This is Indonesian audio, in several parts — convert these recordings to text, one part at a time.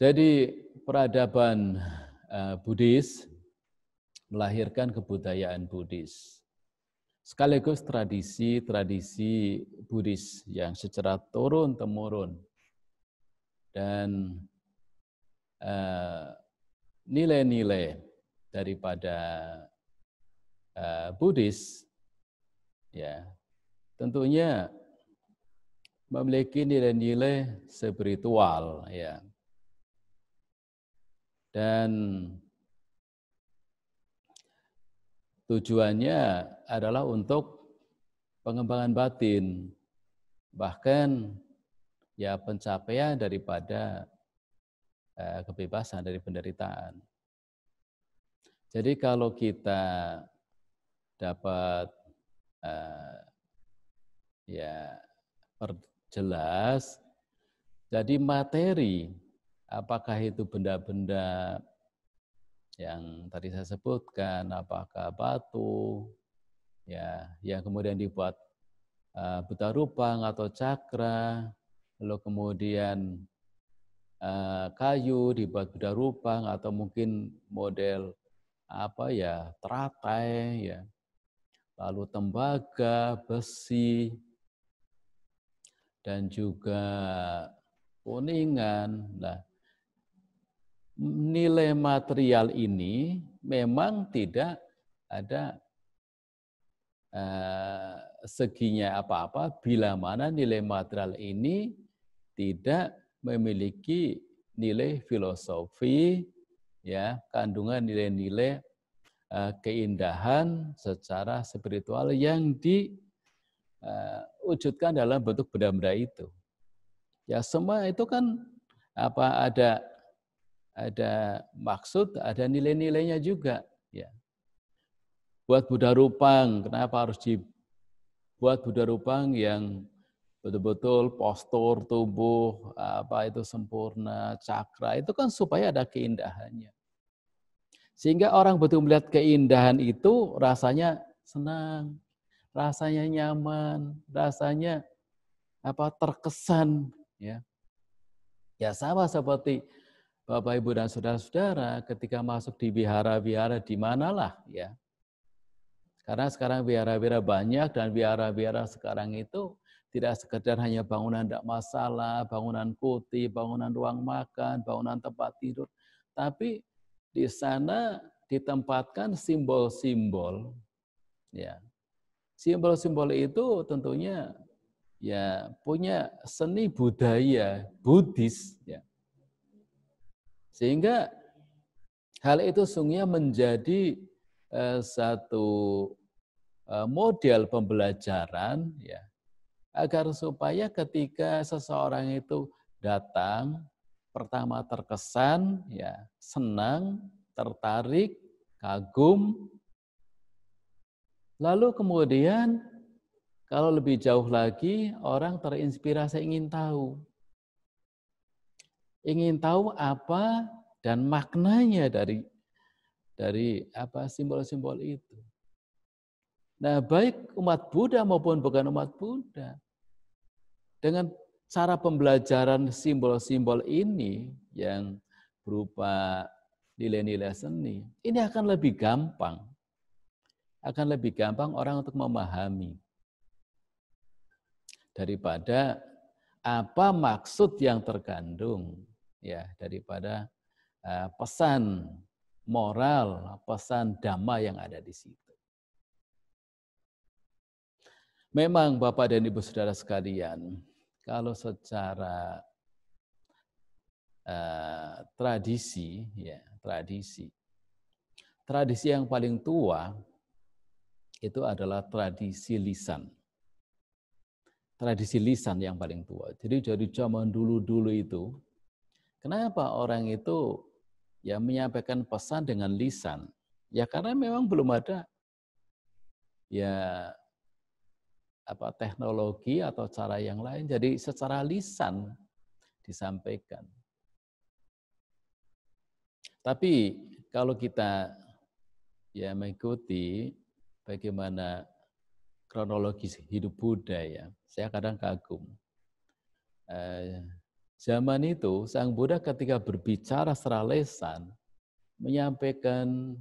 Jadi peradaban Buddhis melahirkan kebudayaan Buddhis. Sekaligus tradisi-tradisi Buddhis yang secara turun-temurun dan nilai-nilai daripada Buddhis ya tentunya memiliki nilai-nilai spiritual ya. Dan tujuannya adalah untuk pengembangan batin, bahkan ya pencapaian daripada kebebasan dari penderitaan. Jadi kalau kita dapat ya perjelas, jadi materi apakah itu benda-benda yang tadi saya sebutkan, apakah batu, ya, yang kemudian dibuat Buta Rupang atau cakra, lalu kemudian kayu dibuat Buta Rupang atau mungkin model teratai, ya, lalu tembaga, besi, dan juga kuningan. Nah, nilai material ini memang tidak ada seginya apa-apa bila mana nilai material ini tidak memiliki nilai filosofi, ya, kandungan nilai-nilai keindahan secara spiritual yang diwujudkan dalam bentuk benda-benda itu. Ya, semua itu kan ada maksud, ada nilai-nilainya juga, ya. Buat Buddha Rupang, kenapa harus dibuat Buddha Rupang yang betul-betul postur tubuh itu sempurna, cakra, itu kan supaya ada keindahannya. Sehingga orang betul melihat keindahan itu rasanya senang, rasanya nyaman, rasanya terkesan, ya. Ya sama seperti Bapak, Ibu, dan saudara-saudara ketika masuk di wihara-wihara di manalah, ya. Karena sekarang wihara-wihara banyak dan wihara-wihara sekarang itu tidak sekedar hanya bangunan tidak masalah, bangunan kuti, bangunan ruang makan, bangunan tempat tidur, tapi di sana ditempatkan simbol-simbol, ya. Simbol-simbol itu tentunya ya punya seni budaya Buddhis, ya. Sehingga hal itu sungguhnya menjadi satu model pembelajaran, ya, agar supaya ketika seseorang itu datang, pertama terkesan, ya, senang, tertarik, kagum, lalu kemudian kalau lebih jauh lagi orang terinspirasi ingin tahu apa dan maknanya dari simbol-simbol itu. Nah, baik umat Buddha maupun bukan umat Buddha, dengan cara pembelajaran simbol-simbol ini yang berupa nilai-nilai seni, ini akan lebih gampang orang untuk memahami daripada apa maksud yang terkandung, ya, daripada pesan moral, pesan dhamma yang ada di situ. Memang Bapak dan Ibu saudara sekalian, kalau secara tradisi yang paling tua itu adalah tradisi lisan. Tradisi lisan yang paling tua. Jadi dari zaman dulu-dulu itu, kenapa orang itu ya menyampaikan pesan dengan lisan? Ya karena memang belum ada ya teknologi atau cara yang lain. Jadi secara lisan disampaikan. Tapi kalau kita ya mengikuti bagaimana kronologis hidup Buddha, ya, saya kadang kagum. Zaman itu Sang Buddha ketika berbicara secara lesan, menyampaikan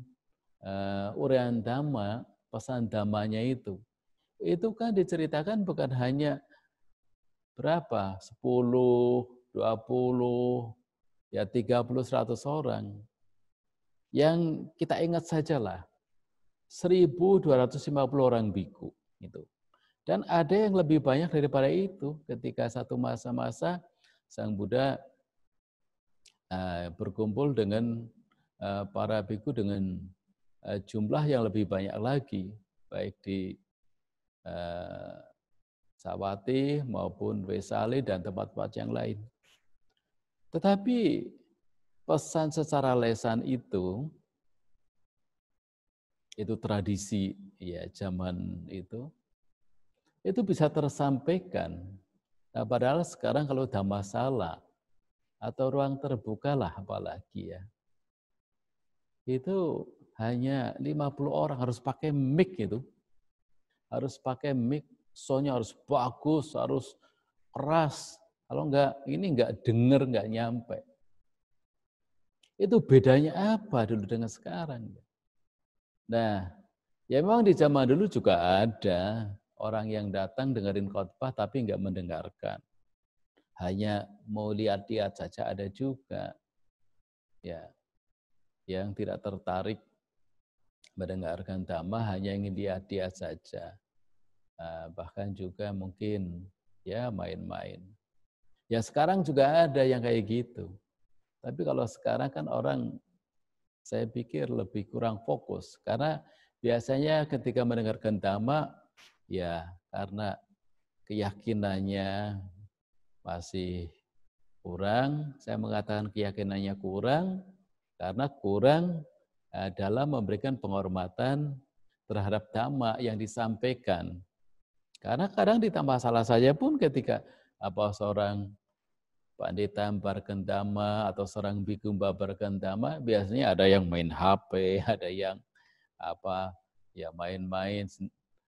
uraian dhamma, pesan dhammanya itu kan diceritakan bukan hanya berapa, 10, 20, ya 30, 100 orang. Yang kita ingat sajalah, 1.250 orang biku. Gitu. Dan ada yang lebih banyak daripada itu ketika satu masa-masa Sang Buddha berkumpul dengan para biku dengan jumlah yang lebih banyak lagi, baik di Sawati maupun Wesali dan tempat-tempat yang lain. Tetapi pesan secara lesan itu tradisi ya zaman itu bisa tersampaikan. Nah, padahal sekarang kalau udah masalah atau ruang terbuka lah apalagi ya, itu hanya 50 orang harus pakai mic itu. Harus pakai mic, sound-nya harus bagus, harus keras. Kalau enggak, ini enggak dengar, enggak nyampe. Itu bedanya apa dulu dengan sekarang? Nah, ya memang di zaman dulu juga ada orang yang datang dengerin khotbah tapi enggak mendengarkan. Hanya mau lihat-lihat saja ada juga. Ya, yang tidak tertarik mendengarkan dhamma, hanya ingin lihat-lihat saja. Bahkan juga mungkin ya main-main. Ya sekarang juga ada yang kayak gitu. Tapi kalau sekarang kan orang, saya pikir lebih kurang fokus. Karena biasanya ketika mendengarkan dhamma, ya karena keyakinannya masih kurang, saya mengatakan keyakinannya kurang, karena kurang dalam memberikan penghormatan terhadap dhamma yang disampaikan. Karena kadang ditambah salah saja pun ketika seorang pandita membabarkan dhamma atau seorang biku membabarkan dhamma, biasanya ada yang main HP, ada yang main-main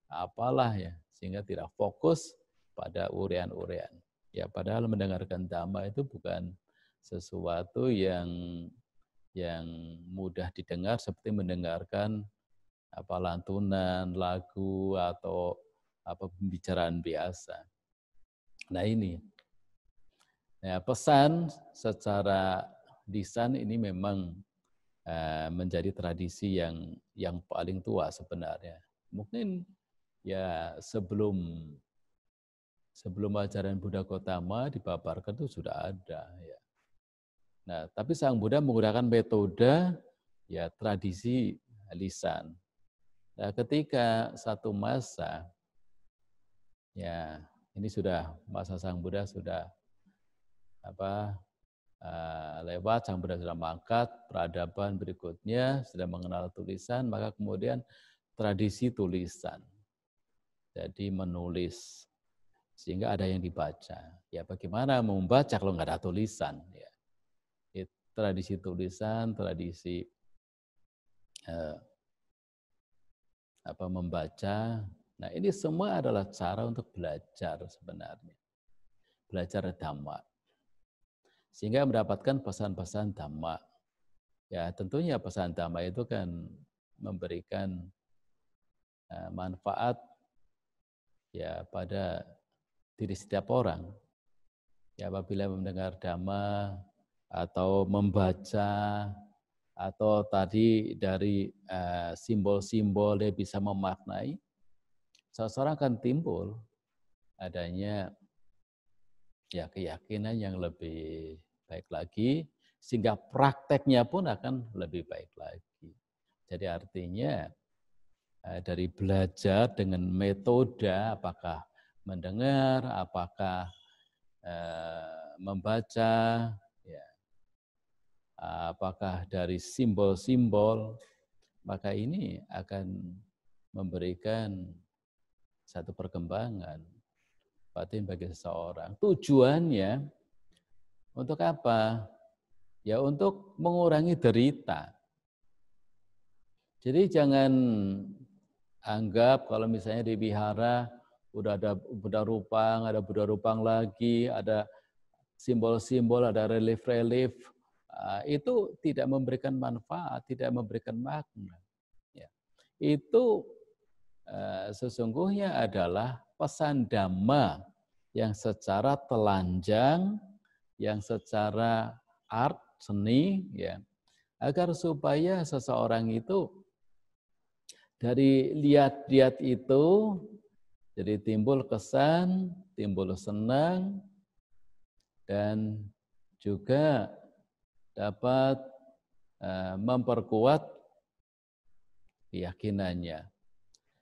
apalah ya, sehingga tidak fokus pada uraian-uraian. Ya padahal mendengarkan dhamma itu bukan sesuatu yang mudah didengar seperti mendengarkan lantunan, lagu atau pembicaraan biasa. Nah ini, ya, pesan secara lisan ini memang menjadi tradisi yang paling tua sebenarnya. Mungkin ya sebelum ajaran Buddha Gautama dibabarkan itu sudah ada. Ya. Nah, tapi Sang Buddha menggunakan metode ya tradisi lisan. Nah, ketika satu masa, ya ini sudah masa Sang Buddha sudah lewat, Sang Buddha sudah mangkat, peradaban berikutnya sudah mengenal tulisan, maka kemudian tradisi tulisan. Jadi menulis sehingga ada yang dibaca. Ya bagaimana membaca kalau nggak ada tulisan? Ya. Tradisi tulisan, tradisi membaca. Nah ini semua adalah cara untuk belajar sebenarnya. Belajar dhamma. Sehingga mendapatkan pesan-pesan dhamma. Ya tentunya pesan dhamma itu kan memberikan manfaat ya pada diri setiap orang. Ya apabila mendengar dhamma atau membaca atau tadi dari simbol-simbol dia bisa memaknai, seseorang akan timbul adanya ya keyakinan yang lebih baik lagi, sehingga prakteknya pun akan lebih baik lagi. Jadi artinya dari belajar dengan metode, apakah mendengar, apakah membaca, ya, apakah dari simbol-simbol, maka ini akan memberikan satu perkembangan batin bagi seseorang. Tujuannya untuk apa? Ya untuk mengurangi derita. Jadi jangan anggap kalau misalnya di wihara udah ada Buddha Rupang, ada Buddha Rupang lagi, ada simbol-simbol, ada relief-relief, itu tidak memberikan manfaat, tidak memberikan makna. Ya. Itu sesungguhnya adalah pesan Dhamma yang secara telanjang, yang secara art, seni, ya, agar supaya seseorang itu dari lihat-lihat itu jadi timbul kesan, timbul senang, dan juga dapat memperkuat keyakinannya.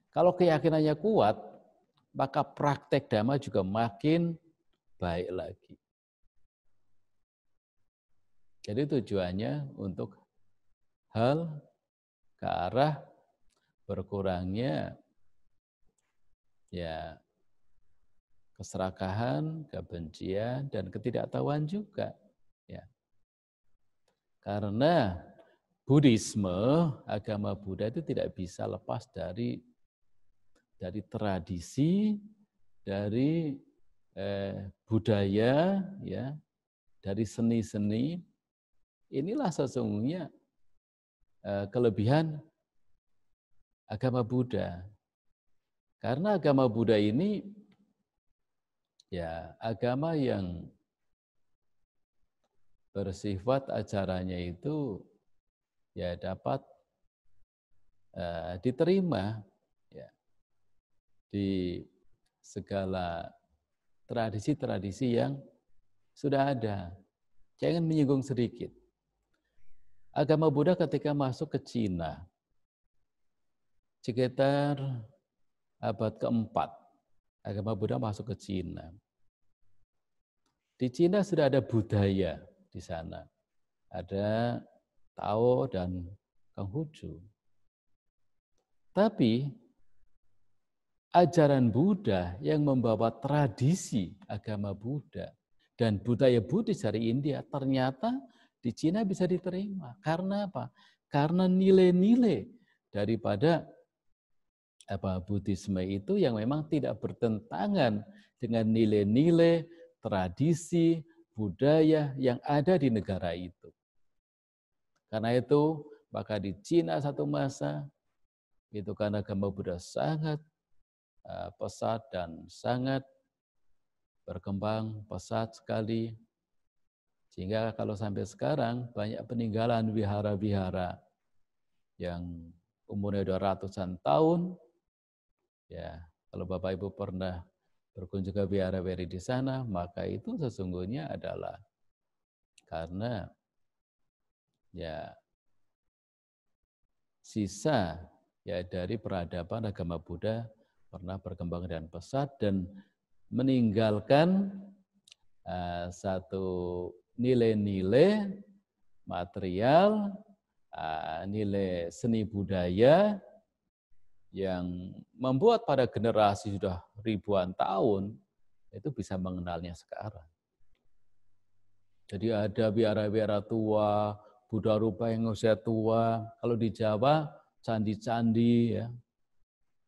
Kalau keyakinannya kuat, maka praktek Dhamma juga makin baik lagi. Jadi tujuannya untuk hal ke arah berkurangnya ya keserakahan, kebencian, dan ketidaktahuan juga. Ya. Karena Buddhisme, agama Buddha itu tidak bisa lepas dari tradisi, dari budaya, ya, dari seni-seni. Inilah sesungguhnya kelebihan agama Buddha. Karena agama Buddha ini ya agama yang bersifat ajarannya itu ya dapat diterima ya, di segala tradisi-tradisi yang sudah ada. Jangan menyinggung sedikit. Agama Buddha ketika masuk ke Cina, sekitar abad keempat, agama Buddha masuk ke Cina. Di Cina sudah ada budaya di sana. Ada Tao dan Konghucu. Tapi ajaran Buddha yang membawa tradisi agama Buddha dan budaya Buddhis dari India ternyata di Cina bisa diterima. Karena apa? Karena nilai-nilai daripada Buddhisme itu yang memang tidak bertentangan dengan nilai-nilai, tradisi, budaya yang ada di negara itu. Karena itu, maka di Cina satu masa, itu karena agama Buddha sangat pesat dan sangat berkembang pesat sekali. Sehingga kalau sampai sekarang banyak peninggalan wihara-wihara yang umurnya 200-an tahun. Ya, kalau Bapak Ibu pernah berkunjung ke wihara-wihara di sana, maka itu sesungguhnya adalah karena ya sisa ya dari peradaban agama Buddha pernah berkembang dan pesat dan meninggalkan satu nilai-nilai material, nilai seni budaya yang membuat pada generasi sudah ribuan tahun itu bisa mengenalnya sekarang. Jadi ada wihara-wihara tua, Buddha rupa yang usia tua. Kalau di Jawa, candi-candi, ya,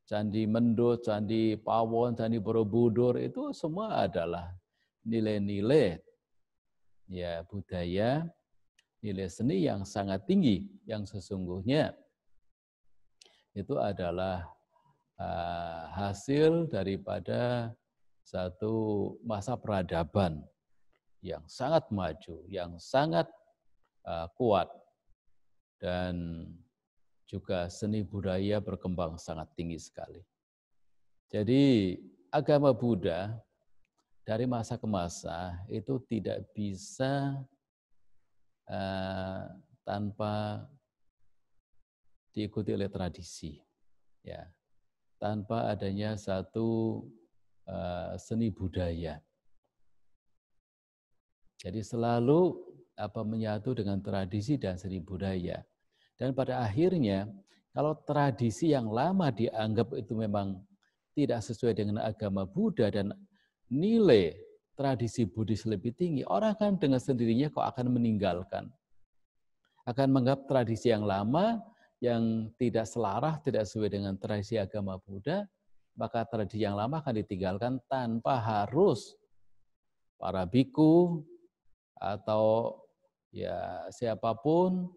Candi Mendut, Candi Pawon, Candi Borobudur, itu semua adalah nilai-nilai ya budaya, nilai seni yang sangat tinggi, yang sesungguhnya itu adalah hasil daripada satu masa peradaban yang sangat maju, yang sangat kuat, dan juga seni budaya berkembang sangat tinggi sekali. Jadi agama Buddha dari masa ke masa itu tidak bisa tanpa diikuti oleh tradisi, ya, tanpa adanya satu seni budaya. Jadi selalu menyatu dengan tradisi dan seni budaya. Dan pada akhirnya, kalau tradisi yang lama dianggap itu memang tidak sesuai dengan agama Buddha dan nilai tradisi Buddhis lebih tinggi, orang kan dengan sendirinya kok akan meninggalkan. Akan menganggap tradisi yang lama, yang tidak selaras, tidak sesuai dengan tradisi agama Buddha, maka tradisi yang lama akan ditinggalkan tanpa harus para biku, atau ya siapapun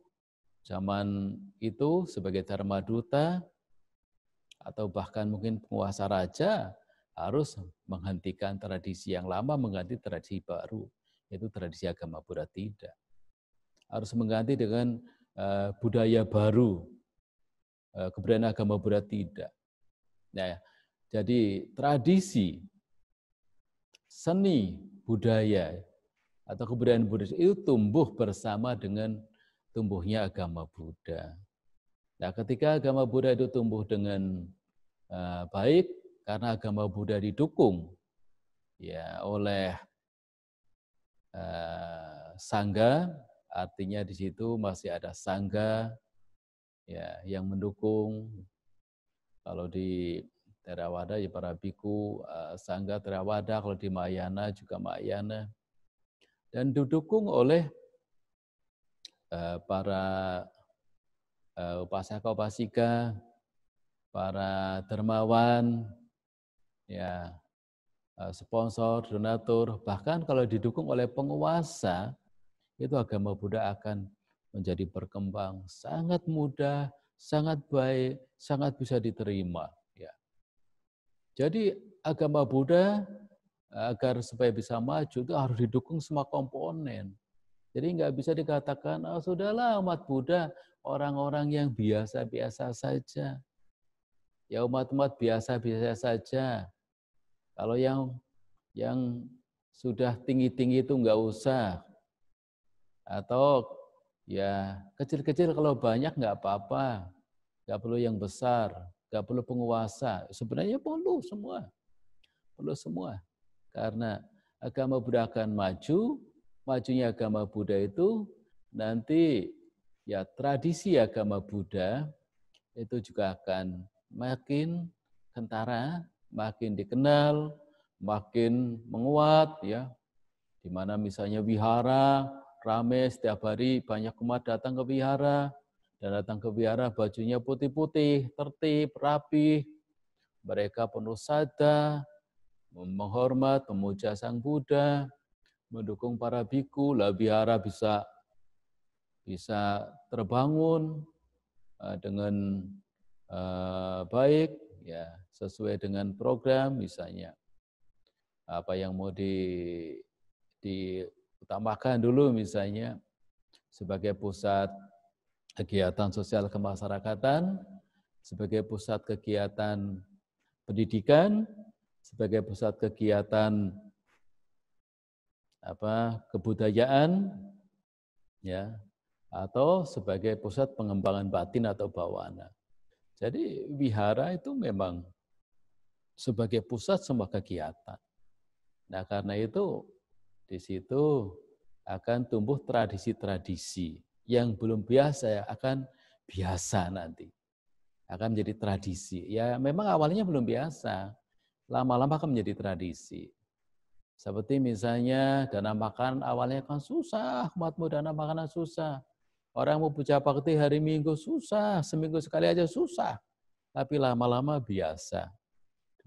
zaman itu sebagai Dharma Duta atau bahkan mungkin penguasa raja harus menghentikan tradisi yang lama, mengganti tradisi baru, yaitu tradisi agama Buddha tidak. Harus mengganti dengan budaya baru, kebudayaan agama Buddha tidak. Nah, jadi tradisi, seni, budaya, atau kebudayaan Buddha itu tumbuh bersama dengan tumbuhnya agama Buddha. Nah, ketika agama Buddha itu tumbuh dengan baik, karena agama Buddha didukung ya oleh sangga, artinya di situ masih ada sangga ya yang mendukung. Kalau di Theravada ya para biku, sangga Theravada, kalau di Mahayana juga Mahayana. Dan didukung oleh para upasaka-upasika, para dermawan, ya sponsor, donatur, bahkan kalau didukung oleh penguasa, itu agama Buddha akan menjadi berkembang sangat mudah, sangat baik, sangat bisa diterima. Ya. Jadi agama Buddha agar supaya bisa maju itu harus didukung semua komponen. Jadi nggak bisa dikatakan, oh sudahlah umat Buddha orang-orang yang biasa-biasa saja. Ya umat-umat biasa-biasa saja. Kalau yang sudah tinggi-tinggi itu nggak usah. Atau ya kecil-kecil kalau banyak nggak apa-apa. Nggak perlu yang besar, nggak perlu penguasa. Sebenarnya perlu semua. Perlu semua. Karena agama Buddha akan maju, majunya agama Buddha itu nanti ya tradisi agama Buddha itu juga akan makin kentara, makin dikenal, makin menguat ya. Di mana misalnya wihara rame setiap hari banyak umat datang ke wihara dan datang ke wihara bajunya putih-putih, tertib, rapi. Mereka penuh sadar, menghormat, memuja Sang Buddha, mendukung para biku, lah wihara bisa terbangun dengan baik, ya sesuai dengan program misalnya apa yang mau diutamakan dulu misalnya sebagai pusat kegiatan sosial kemasyarakatan, sebagai pusat kegiatan pendidikan, sebagai pusat kegiatan kebudayaan, ya, atau sebagai pusat pengembangan batin atau bawana. Jadi wihara itu memang sebagai pusat semua kegiatan. Nah, karena itu di situ akan tumbuh tradisi-tradisi yang belum biasa ya akan biasa nanti. Akan menjadi tradisi. Ya memang awalnya belum biasa. Lama-lama akan menjadi tradisi. Seperti misalnya dana makan awalnya kan susah, umat Buddha dana makanan susah. Orang mau puja bakti hari Minggu susah, seminggu sekali aja susah. Tapi lama-lama biasa.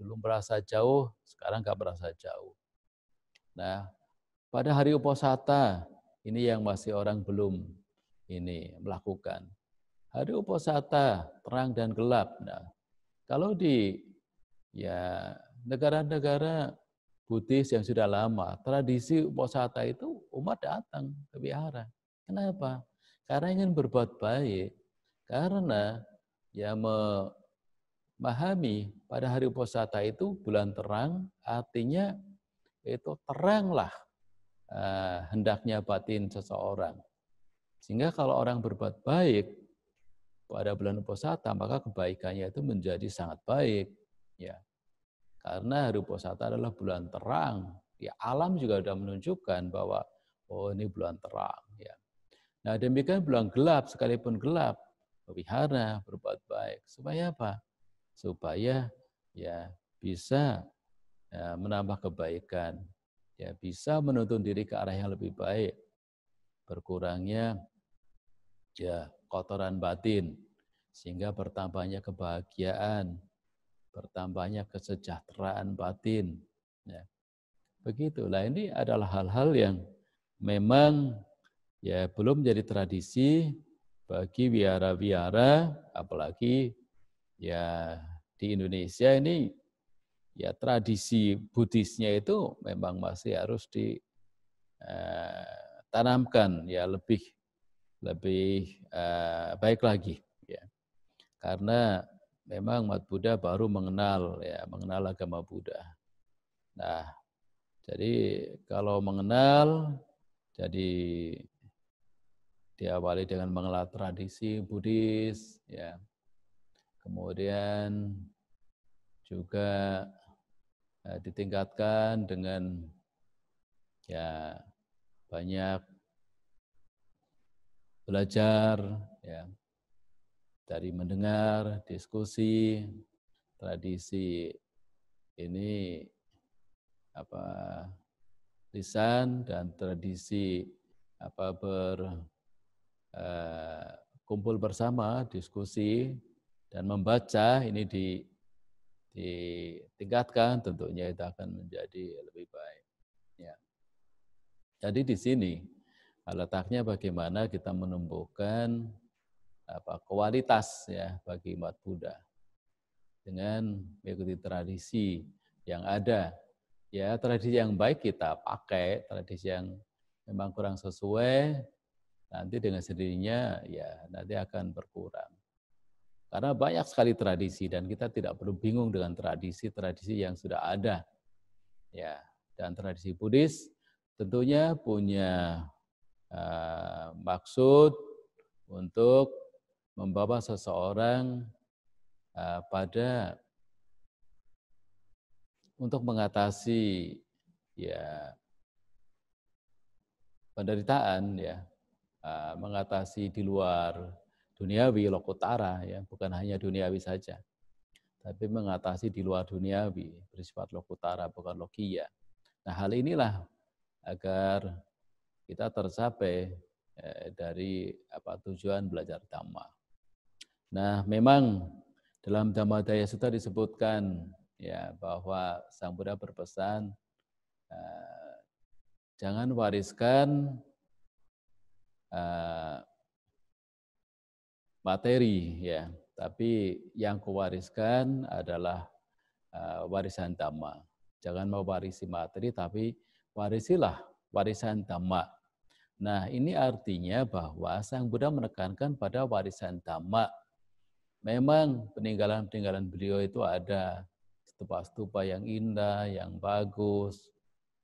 Dulu merasa jauh, sekarang nggak merasa jauh. Nah, pada hari Uposatha, ini yang masih orang belum ini melakukan. Hari Uposatha, terang dan gelap. Nah, kalau di ya negara-negara Buddhis yang sudah lama, tradisi Uposatha itu umat datang ke wihara. Kenapa? Karena ingin berbuat baik. Karena ya memahami pada hari Uposatha itu bulan terang, artinya itu teranglah hendaknya batin seseorang. Sehingga kalau orang berbuat baik pada bulan Uposatha, maka kebaikannya itu menjadi sangat baik. Ya. Karena hari Uposatha adalah bulan terang. Ya, alam juga sudah menunjukkan bahwa oh ini bulan terang. Ya. Nah demikian bulan gelap, sekalipun gelap, wihara berbuat baik. Supaya apa? Supaya ya bisa ya, menambah kebaikan. Ya, bisa menuntun diri ke arah yang lebih baik. Berkurangnya ya kotoran batin. Sehingga bertambahnya kebahagiaan, bertambahnya kesejahteraan batin. Ya. Begitulah ini adalah hal-hal yang memang ya belum jadi tradisi bagi wihara-wihara, apalagi ya di Indonesia ini ya tradisi Buddhisnya itu memang masih harus ditanamkan ya lebih baik lagi ya. Karena memang umat Buddha baru mengenal agama Buddha. Nah, jadi kalau mengenal jadi diawali dengan mengenal tradisi Buddhis ya. Kemudian juga ditingkatkan dengan ya banyak belajar ya dari mendengar, diskusi, tradisi ini lisan dan tradisi kumpul bersama, diskusi dan membaca ini ditingkatkan, tentunya itu akan menjadi lebih baik. Ya. Jadi di sini letaknya bagaimana kita menumbuhkan kualitas ya bagi umat Buddha dengan mengikuti tradisi yang ada. Ya, tradisi yang baik kita pakai, tradisi yang memang kurang sesuai nanti dengan sendirinya ya nanti akan berkurang. Karena banyak sekali tradisi dan kita tidak perlu bingung dengan tradisi-tradisi yang sudah ada. Ya, dan tradisi Buddhis tentunya punya maksud untuk membawa seseorang untuk mengatasi ya penderitaan ya, mengatasi di luar duniawi, lokutara ya, bukan hanya duniawi saja, tapi mengatasi di luar duniawi, bersifat lokutara bukan lokia. Nah, hal inilah agar kita tercapai dari tujuan belajar Dhamma. Nah, memang dalam Dhammadaya Sutta disebutkan ya bahwa Sang Buddha berpesan jangan wariskan materi ya, tapi yang kuwariskan adalah warisan Dhamma. Jangan mewarisi materi, tapi warisilah warisan Dhamma. Nah, ini artinya bahwa Sang Buddha menekankan pada warisan Dhamma. Memang peninggalan-peninggalan beliau itu ada stupa-stupa yang indah, yang bagus,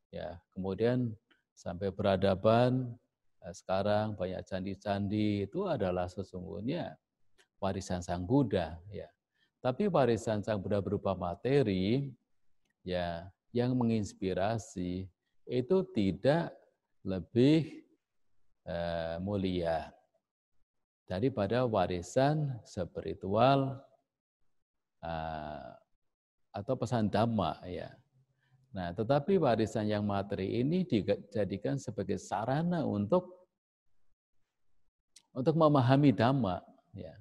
ya. Kemudian sampai peradaban sekarang banyak candi-candi itu adalah sesungguhnya warisan Sang Buddha, ya. Tapi warisan Sang Buddha berupa materi, ya, yang menginspirasi itu tidak lebih mulia daripada warisan spiritual atau pesan Dhamma ya. Nah, tetapi warisan yang materi ini dijadikan sebagai sarana untuk memahami Dhamma ya.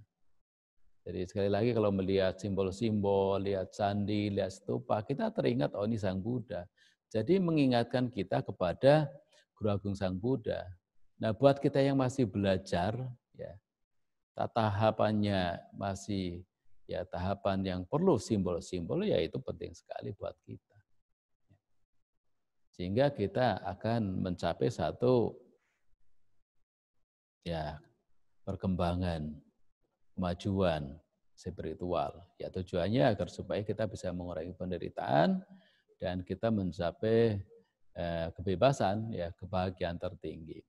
Jadi sekali lagi kalau melihat simbol-simbol, lihat candi, lihat stupa, kita teringat oh ini Sang Buddha. Jadi mengingatkan kita kepada Guru Agung Sang Buddha. Nah, buat kita yang masih belajar ya, tahapannya masih ya tahapan yang perlu simbol-simbol, ya itu penting sekali buat kita. Sehingga kita akan mencapai satu ya perkembangan, kemajuan spiritual. Ya tujuannya agar supaya kita bisa mengurangi penderitaan dan kita mencapai kebebasan, ya kebahagiaan tertinggi.